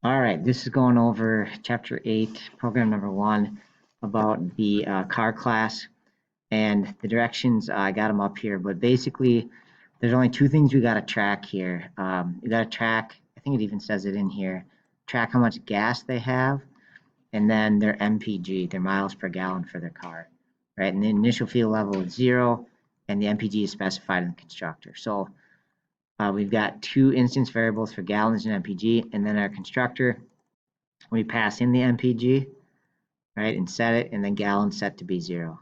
All right, this is going over chapter 8, program number 1 about the car class and the directions. I got them up here, but basically there's only two things we got to track here. You got to track, I think it even says it in here, track how much gas they have and then their MPG, their miles per gallon for their car, right? And the initial fuel level is 0 and the MPG is specified in the constructor. So we've got two instance variables for gallons and MPG, and then our constructor, we pass in the MPG, right, and set it, and then gallons set to be 0.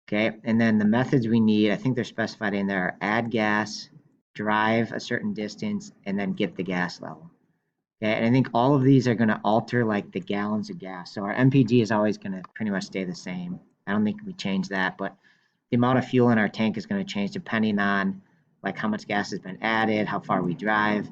Okay, and then the methods we need, I think they're specified in there, are add gas, drive a certain distance, and then get the gas level. Okay, and I think all of these are going to alter like the gallons of gas. So our MPG is always going to pretty much stay the same. I don't think we change that, but the amount of fuel in our tank is going to change depending on like how much gas has been added, how far we drive,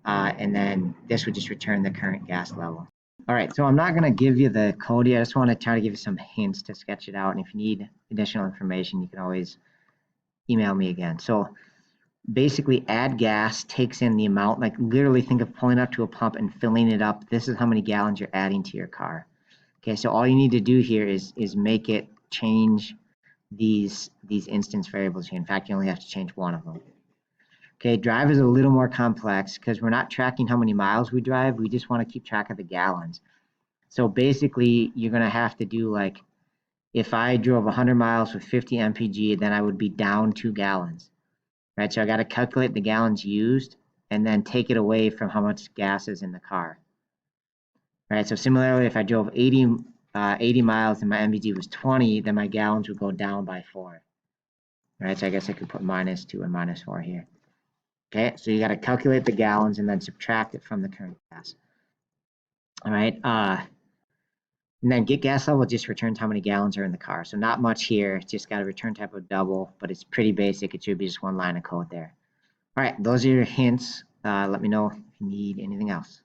and then this would just return the current gas level. All right, so I'm not going to give you the code yet. I just want to try to give you some hints to sketch it out. And if you need additional information, you can always email me again. So basically, add gas takes in the amount, like literally think of pulling up to a pump and filling it up. This is how many gallons you're adding to your car. Okay, so all you need to do here is make it change these instance variables here. In fact, you only have to change one of them. Okay, drive is a little more complex because we're not tracking how many miles we drive. We just want to keep track of the gallons. So basically, you're going to have to do like, if I drove 100 miles with 50 mpg, then I would be down 2 gallons, right? So I got to calculate the gallons used and then take it away from how much gas is in the car, right? So similarly, if I drove 80 miles and my mpg was 20, then my gallons would go down by 4, right? So I guess I could put -2 and -4 here. Okay, so you got to calculate the gallons and then subtract it from the current gas. All right, and then get gas level just returns how many gallons are in the car. So not much here, just got a return type of double, but it's pretty basic. It should be just one line of code there. All right, those are your hints. Let me know if you need anything else.